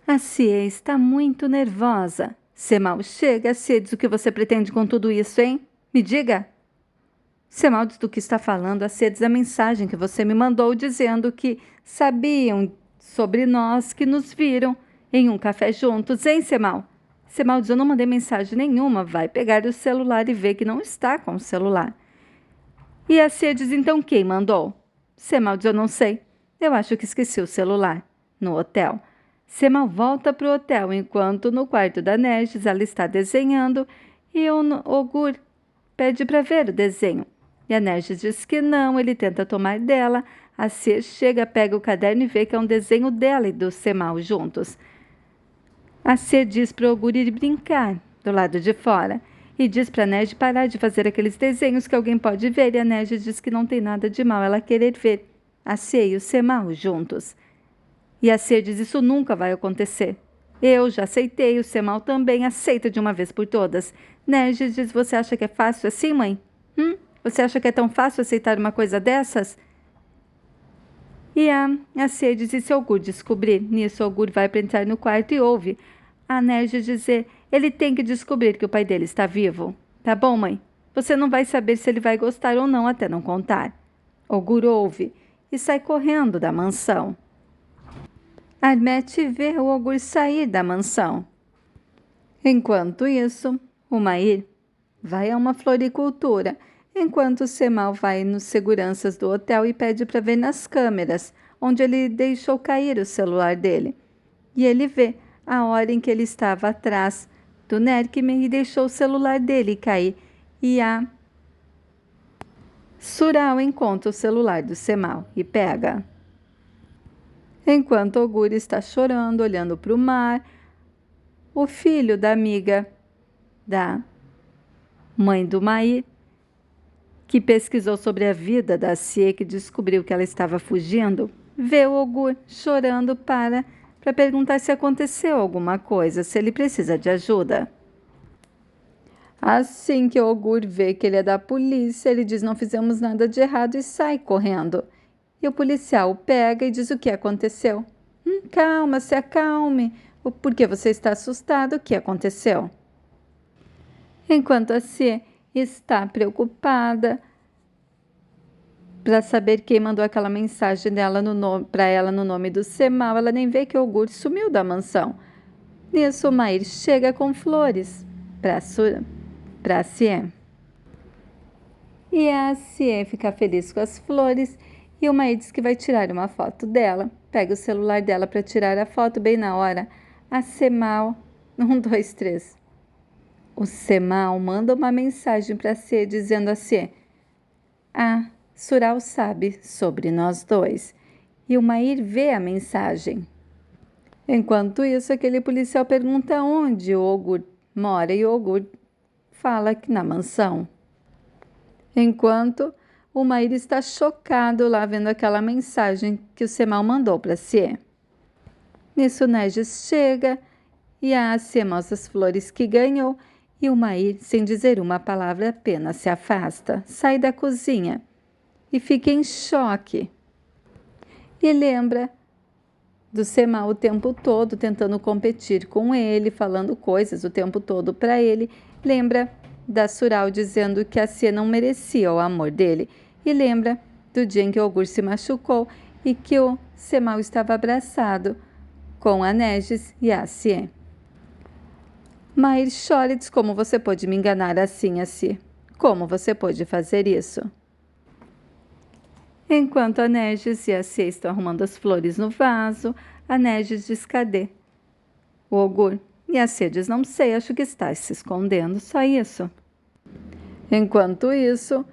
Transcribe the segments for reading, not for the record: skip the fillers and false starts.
A Cia está muito nervosa. Semal chega, Cia diz o que você pretende com tudo isso, hein? Me diga. Semal diz do que está falando, a Cia diz a mensagem que você me mandou dizendo que sabiam sobre nós, que nos viram em um café juntos, hein, Semal? Semal diz, eu não mandei mensagem nenhuma, vai pegar o celular e ver que não está com o celular. E a Cia diz, então quem mandou? Semal diz, eu não sei. Eu acho que esqueci o celular no hotel. Semal volta para o hotel, enquanto no quarto da Nerges ela está desenhando e o Ogur pede para ver o desenho. E a Nerges diz que não, ele tenta tomar dela. A Cia chega, pega o caderno e vê que é um desenho dela e do Semal juntos. A Cia diz para o Ogur ir brincar do lado de fora e diz para a Nerges parar de fazer aqueles desenhos que alguém pode ver. E a Nerges diz que não tem nada de mal ela querer ver a Cia e o Semal juntos. E a Cia diz, isso nunca vai acontecer. Eu já aceitei, o Semal também aceita de uma vez por todas. Nerges diz, você acha que é fácil assim, mãe? Você acha que é tão fácil aceitar uma coisa dessas? E a Cia diz, e se o Ogur descobrir? Nisso, o Ogur vai para entrar no quarto e ouve a Nerges dizer, ele tem que descobrir que o pai dele está vivo. Tá bom, mãe? Você não vai saber se ele vai gostar ou não até não contar. Ogur ouve e sai correndo da mansão. Armete vê o Ogur sair da mansão. Enquanto isso, o Mair vai a uma floricultura, enquanto o Semal vai nos seguranças do hotel e pede para ver nas câmeras, onde ele deixou cair o celular dele. E ele vê a hora em que ele estava atrás do Nerkmen e deixou o celular dele cair. E a Sural encontra o celular do Semal e pega. Enquanto Ogur está chorando, olhando para o mar, o filho da amiga da mãe do Mair, que pesquisou sobre a vida da Cia, que descobriu que ela estava fugindo, vê o Ogur chorando para perguntar se aconteceu alguma coisa, se ele precisa de ajuda. Assim que o Ogur vê que ele é da polícia, ele diz, não fizemos nada de errado e sai correndo. E o policial o pega e diz o que aconteceu. Calma, se acalme. Por que você está assustado? O que aconteceu? Enquanto a Cia está preocupada para saber quem mandou aquela mensagem dela para ela no nome do Semal, ela nem vê que o Ogur sumiu da mansão. Nisso, o Mair chega com flores para a Cia. E a Cia fica feliz com as flores e o Mair diz que vai tirar uma foto dela. Pega o celular dela para tirar a foto bem na hora. A Semal, 1, 2, 3. O Semal manda uma mensagem para a Cia dizendo assim, Sural sabe sobre nós dois. E o Mair vê a mensagem. Enquanto isso, aquele policial pergunta onde o Ogur mora e o Ogur fala que na mansão. Enquanto o Mair está chocado lá vendo aquela mensagem que o Semal mandou para a Cia. Nisso, Nerges chega e a Cia mostra as flores que ganhou e o Mair, sem dizer uma palavra, apenas se afasta, sai da cozinha e fica em choque. E lembra do Semal o tempo todo, tentando competir com ele, falando coisas o tempo todo para ele. Lembra da Sural dizendo que a Cia não merecia o amor dele. E lembra do dia em que o Ogur se machucou e que o Semal estava abraçado com a Nerges e a Cia. Mair chora e diz, como você pôde me enganar assim, Cia? Como você pôde fazer isso? Enquanto a Nerges e a Cia estão arrumando as flores no vaso, a Nerges diz, cadê o Ogur? E a Cia diz, não sei, acho que está se escondendo, só isso. Enquanto isso,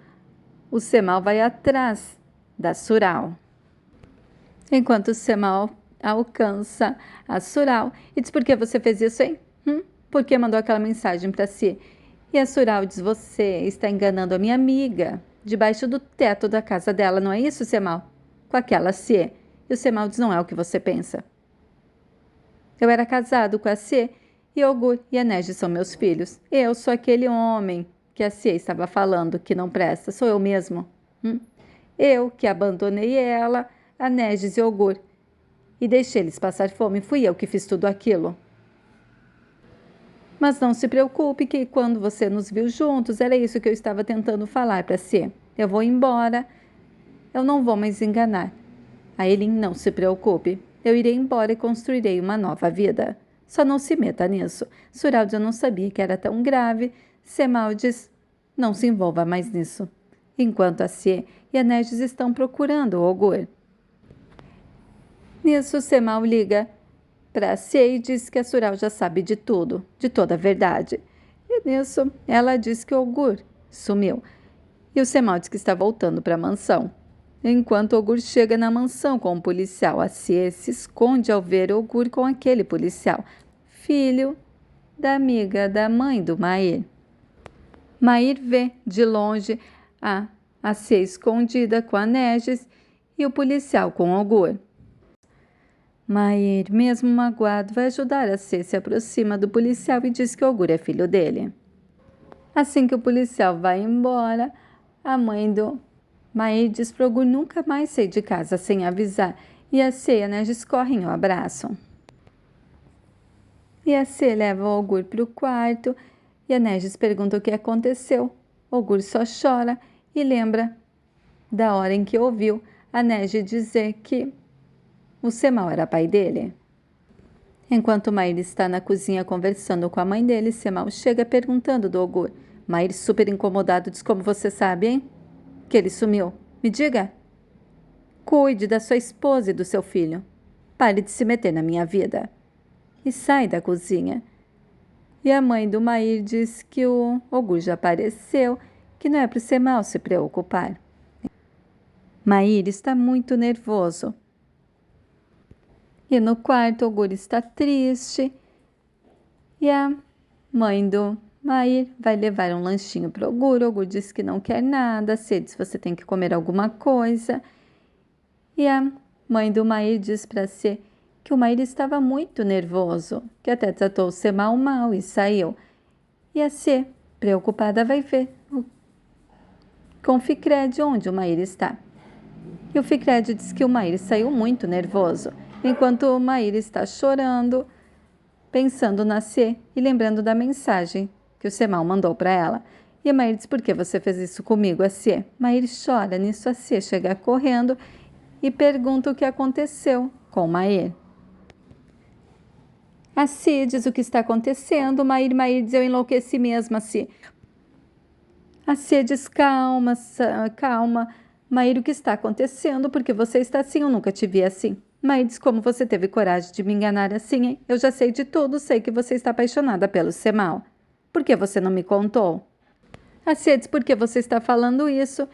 o Semal vai atrás da Sural. Enquanto o Semal alcança a Sural e diz, por que você fez isso, hein? Por que mandou aquela mensagem para si? E a Sural diz, você está enganando a minha amiga, debaixo do teto da casa dela, não é isso, Semal? Com aquela Cia. E o Semal diz, não é o que você pensa. Eu era casado com a Cia e Ogur e a Nerges são meus filhos. Eu sou aquele homem que a Cia estava falando que não presta, sou eu mesmo. Eu que abandonei ela, a Nerges e Ogur. e deixei eles passar fome. Fui eu que fiz tudo aquilo. Mas não se preocupe que quando você nos viu juntos, era isso que eu estava tentando falar para você. Eu vou embora. Eu não vou mais enganar. Aileen, não se preocupe. Eu irei embora e construirei uma nova vida. Só não se meta nisso. Suraldi, eu não sabia que era tão grave. Semal diz, não se envolva mais nisso. Enquanto a Sie e a Neges estão procurando o Ogur. Nisso, Semal liga para a Sie e diz que a Sural já sabe de tudo, de toda a verdade. E nisso, ela diz que o Ogur sumiu. E o Semal diz que está voltando para a mansão. Enquanto Ogur chega na mansão com um policial, a Sie se esconde ao ver Ogur com aquele policial, filho da amiga da mãe do Mair. Mair vê de longe a Sie escondida com a Neges e o policial com Ogur. Mair, mesmo magoado, vai ajudar a Sie, se aproxima do policial e diz que Ogur é filho dele. Assim que o policial vai embora, a mãe do Mair diz para Ogur nunca mais sair de casa sem avisar, e a Sie e a Neges correm e o abraçam. E a Sie leva o Ogur para o quarto, e a Neges pergunta o que aconteceu. Ogur só chora e lembra da hora em que ouviu a Neges dizer que o Semal era pai dele. Enquanto Mair está na cozinha conversando com a mãe dele, Semal chega perguntando do Ogur. Mair, super incomodado, diz, como você sabe, hein? Que ele sumiu. Me diga. Cuide da sua esposa e do seu filho. Pare de se meter na minha vida. E sai da cozinha. E a mãe do Mair diz que o Ogur já apareceu, que não é para o Semal se preocupar. Mair está muito nervoso. E no quarto, Ogur está triste. E a mãe do Mair vai levar um lanchinho para Ogur. Ogur diz que não quer nada. Sie diz, você tem que comer alguma coisa. E a mãe do Mair diz para Sie que o Mair estava muito nervoso, que até tratou o Semal mal e saiu. E a Sie, preocupada, vai ver com o Fikred onde o Mair está. E o Fikred diz que o Mair saiu muito nervoso, enquanto o Mair está chorando, pensando na Sie e lembrando da mensagem que o Semal mandou para ela. E a Mair diz, por que você fez isso comigo, a Sie? Mair chora, nisso a Sie chega correndo e pergunta o que aconteceu com o Mair. A Sie diz o que está acontecendo. Mair diz, eu enlouqueci mesmo, a Sie. A Sie diz, calma, calma. Mair, o que está acontecendo? Porque você está assim, eu nunca te vi assim. Mair diz, como você teve coragem de me enganar assim, hein? Eu já sei de tudo, sei que você está apaixonada pelo Semal. Por que você não me contou? A Sie diz, por que você está falando isso?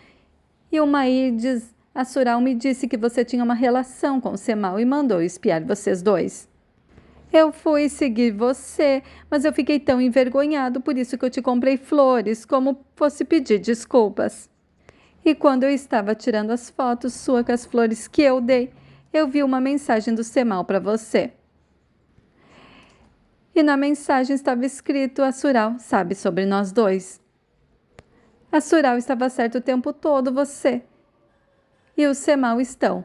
E o Mair diz, a Sural me disse que você tinha uma relação com o Semal e mandou espiar vocês dois. Eu fui seguir você, mas eu fiquei tão envergonhado, por isso que eu te comprei flores, como fosse pedir desculpas. E quando eu estava tirando as fotos suas com as flores que eu dei, eu vi uma mensagem do Semal para você. E na mensagem estava escrito, a Sural sabe sobre nós dois. A Sural estava certa o tempo todo, você e o Semal estão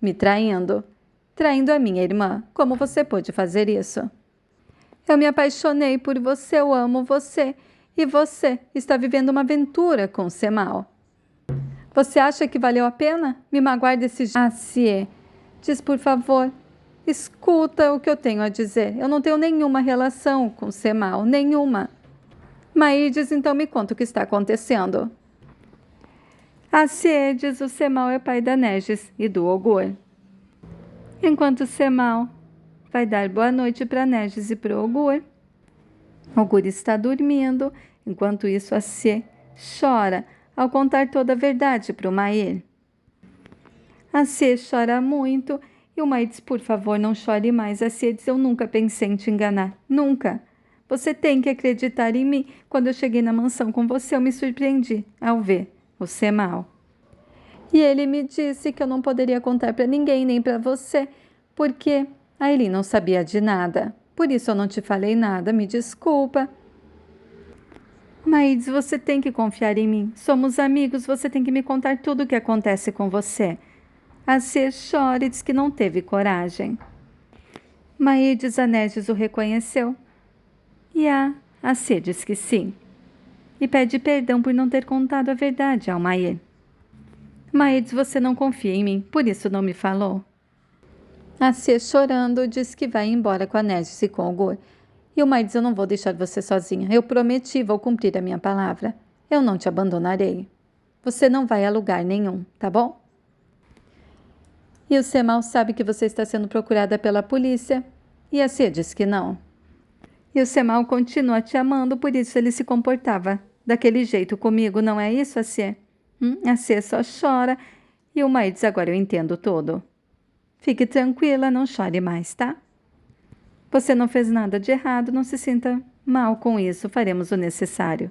me traindo. Traindo a minha irmã. Como você pôde fazer isso? Eu me apaixonei por você, eu amo você. E você está vivendo uma aventura com o Semal. Você acha que valeu a pena me magoar desse jeito? Ah, Sie, diz por favor, escuta o que eu tenho a dizer. Eu não tenho nenhuma relação com o Semal, nenhuma. Mair diz, então me conta o que está acontecendo. A Sie diz, o Semal é pai da Neges e do Ogur. Enquanto Semal vai dar boa noite para Neges e para Ogur. Ogur está dormindo, enquanto isso a Sie chora ao contar toda a verdade para o Mair. A Sie chora muito e o Mair diz, por favor, não chore mais. A Sie diz, eu nunca pensei em te enganar, nunca. Você tem que acreditar em mim. Quando eu cheguei na mansão com você, eu me surpreendi ao ver o Semal. E ele me disse que eu não poderia contar para ninguém, nem para você, porque a Aileen não sabia de nada. Por isso eu não te falei nada, me desculpa. Mas você tem que confiar em mim. Somos amigos, você tem que me contar tudo o que acontece com você. A C chora e diz que não teve coragem. Maides Anésios o reconheceu. E a C diz que sim. E pede perdão por não ter contado a verdade ao Maê. Maides, você não confia em mim, por isso não me falou. A C, chorando, diz que vai embora com Anésios e com o Gur. E o Maides, eu não vou deixar você sozinha. Eu prometi, vou cumprir a minha palavra. Eu não te abandonarei. Você não vai a lugar nenhum, tá bom? E o C mal sabe que você está sendo procurada pela polícia. E a C diz que não. E o C mal continua te amando, por isso ele se comportava daquele jeito comigo, não é isso, a C? A C só chora. E o Maides, agora eu entendo tudo. Fique tranquila, não chore mais, tá? Você não fez nada de errado, não se sinta mal com isso, faremos o necessário.